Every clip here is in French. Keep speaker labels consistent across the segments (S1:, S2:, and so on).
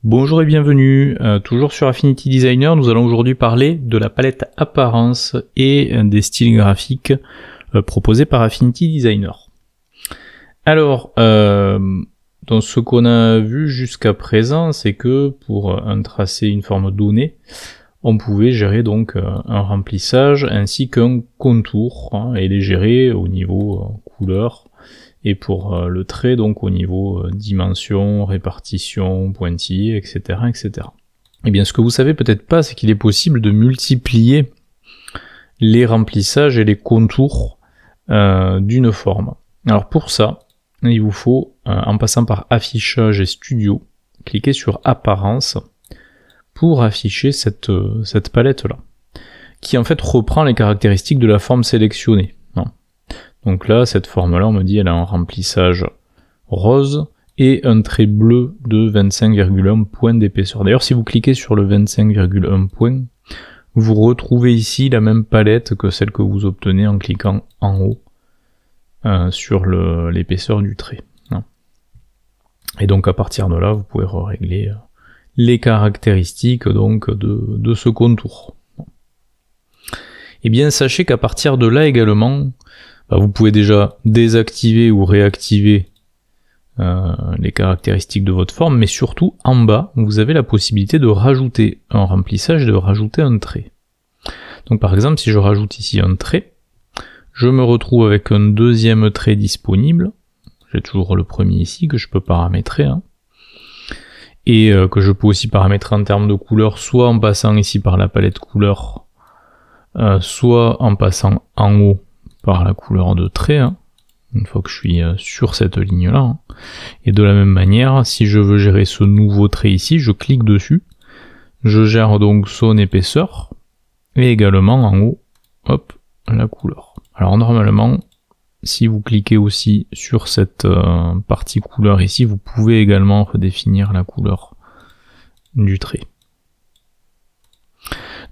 S1: Bonjour et bienvenue, toujours sur Affinity Designer, nous allons aujourd'hui parler de la palette apparence et des styles graphiques proposés par Affinity Designer. Alors, dans ce qu'on a vu jusqu'à présent, c'est que pour un tracé, une forme donnée, on pouvait gérer donc un remplissage ainsi qu'un contour, et les gérer au niveau couleur, et pour le trait, donc au niveau dimension, répartition, pointillé, etc., etc. Et bien, ce que vous savez peut-être pas, c'est qu'il est possible de multiplier les remplissages et les contours d'une forme. Alors pour ça, il vous faut, en passant par Affichage et Studio, cliquer sur Apparence pour afficher cette palette-là, qui en fait reprend les caractéristiques de la forme sélectionnée. Donc là, cette forme-là, on me dit, elle a un remplissage rose et un trait bleu de 25,1 points d'épaisseur. D'ailleurs, si vous cliquez sur le 25,1 points, vous retrouvez ici la même palette que celle que vous obtenez en cliquant en haut sur l'épaisseur du trait. Et donc à partir de là, vous pouvez régler les caractéristiques donc de ce contour. Et bien, sachez qu'à partir de là également, vous pouvez déjà désactiver ou réactiver les caractéristiques de votre forme, mais surtout en bas, vous avez la possibilité de rajouter un remplissage et de rajouter un trait. Donc par exemple, si je rajoute ici un trait, je me retrouve avec un deuxième trait disponible. J'ai toujours le premier ici que je peux paramétrer, et que je peux aussi paramétrer en termes de couleur, soit en passant ici par la palette couleur, soit en passant en haut par la couleur de trait, une fois que je suis sur cette ligne-là. Et de la même manière, si je veux gérer ce nouveau trait ici, je clique dessus, je gère donc son épaisseur, et également en haut, hop, la couleur. Alors normalement, si vous cliquez aussi sur cette partie couleur ici, vous pouvez également redéfinir la couleur du trait.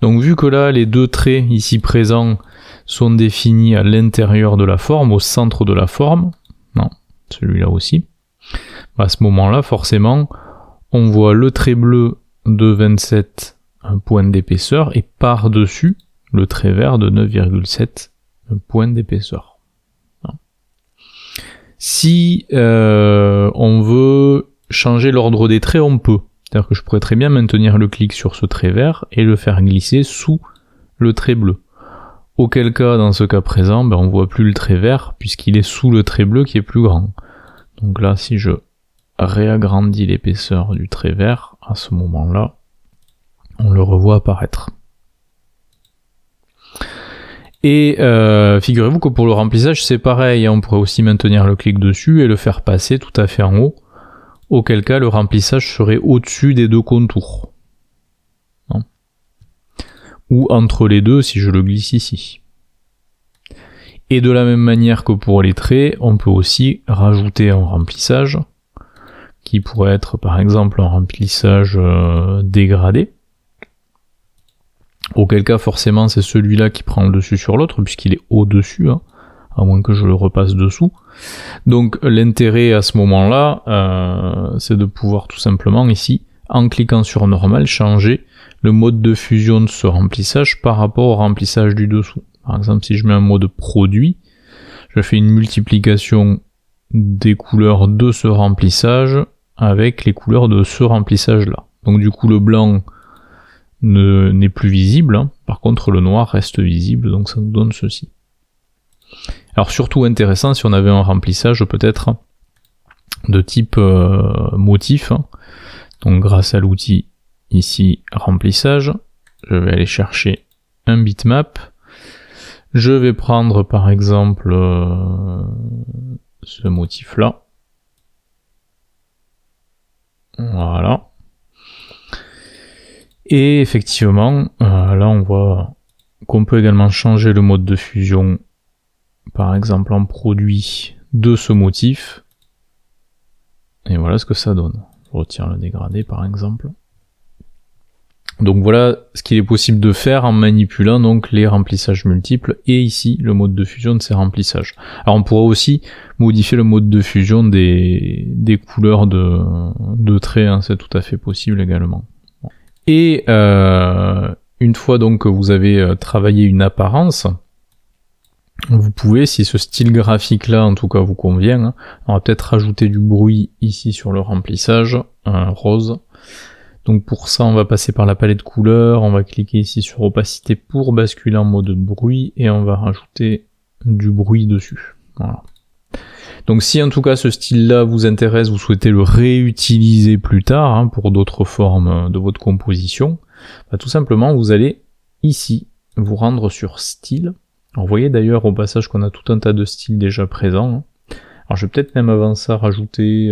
S1: Donc vu que là, les deux traits ici présents sont définis à l'intérieur de la forme, au centre de la forme, non, celui-là aussi, à ce moment-là, forcément, on voit le trait bleu de 27 points d'épaisseur et par-dessus le trait vert de 9,7 points d'épaisseur. Si on veut changer l'ordre des traits, on peut. C'est-à-dire que je pourrais très bien maintenir le clic sur ce trait vert et le faire glisser sous le trait bleu. Auquel cas, dans ce cas présent, on voit plus le trait vert puisqu'il est sous le trait bleu qui est plus grand. Donc là, si je réagrandis l'épaisseur du trait vert, à ce moment-là, on le revoit apparaître. Et figurez-vous que pour le remplissage, c'est pareil, on pourrait aussi maintenir le clic dessus et le faire passer tout à fait en haut, auquel cas le remplissage serait au-dessus des deux contours. Ou entre les deux si je le glisse ici. Et de la même manière que pour les traits, on peut aussi rajouter un remplissage, qui pourrait être par exemple un remplissage dégradé, auquel cas forcément c'est celui-là qui prend le dessus sur l'autre, puisqu'il est au-dessus, à moins que je le repasse dessous. Donc l'intérêt à ce moment-là, c'est de pouvoir tout simplement ici, en cliquant sur normal, changer le mode de fusion de ce remplissage par rapport au remplissage du dessous. Par exemple, si je mets un mode produit, je fais une multiplication des couleurs de ce remplissage avec les couleurs de ce remplissage-là. Donc du coup, le blanc n'est plus visible, par contre le noir reste visible, donc ça nous donne ceci. Alors surtout intéressant si on avait un remplissage peut-être de type motif, donc grâce à l'outil ici remplissage, je vais aller chercher un bitmap, je vais prendre par exemple ce motif là, voilà, et effectivement là on voit qu'on peut également changer le mode de fusion par exemple en produit de ce motif, et voilà ce que ça donne. Je retire le dégradé par exemple. Donc voilà ce qu'il est possible de faire en manipulant donc les remplissages multiples et ici le mode de fusion de ces remplissages. Alors on pourra aussi modifier le mode de fusion des couleurs de traits, hein, c'est tout à fait possible également. Et une fois donc que vous avez travaillé une apparence, vous pouvez, si ce style graphique là en tout cas vous convient, hein, on va peut-être rajouter du bruit ici sur le remplissage, rose. Donc pour ça on va passer par la palette couleurs, on va cliquer ici sur opacité pour basculer en mode bruit et on va rajouter du bruit dessus. Voilà. Donc si en tout cas ce style là vous intéresse, vous souhaitez le réutiliser plus tard hein, pour d'autres formes de votre composition, bah, tout simplement vous allez ici vous rendre sur style. Alors vous voyez d'ailleurs au passage qu'on a tout un tas de styles déjà présents. Hein. Alors je vais peut-être même avant ça rajouter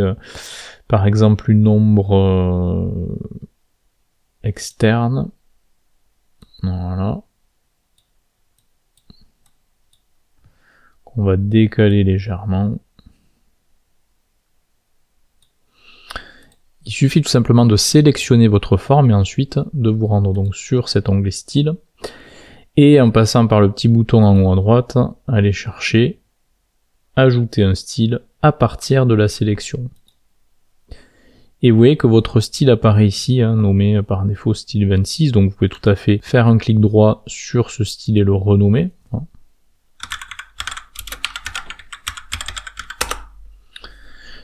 S1: par exemple une ombre externe. Voilà. Qu'on va décaler légèrement. Il suffit tout simplement de sélectionner votre forme et ensuite de vous rendre donc sur cet onglet style. Et en passant par le petit bouton en haut à droite, aller chercher ajouter un style à partir de la sélection. Et vous voyez que votre style apparaît ici, hein, nommé par défaut style 26, donc vous pouvez tout à fait faire un clic droit sur ce style et le renommer.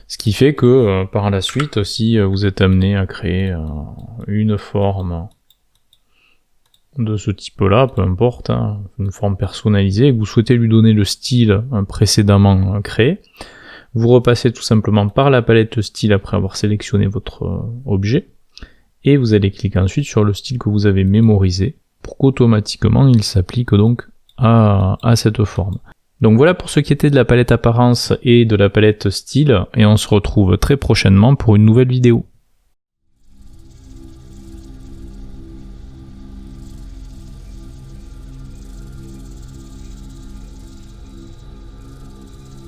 S1: Ce qui fait que par la suite, si vous êtes amené à créer une forme de ce type-là, peu importe, hein, une forme personnalisée, et que vous souhaitez lui donner le style précédemment créé, vous repassez tout simplement par la palette style après avoir sélectionné votre objet, et vous allez cliquer ensuite sur le style que vous avez mémorisé, pour qu'automatiquement il s'applique donc à cette forme. Donc voilà pour ce qui était de la palette apparence et de la palette style, et on se retrouve très prochainement pour une nouvelle vidéo.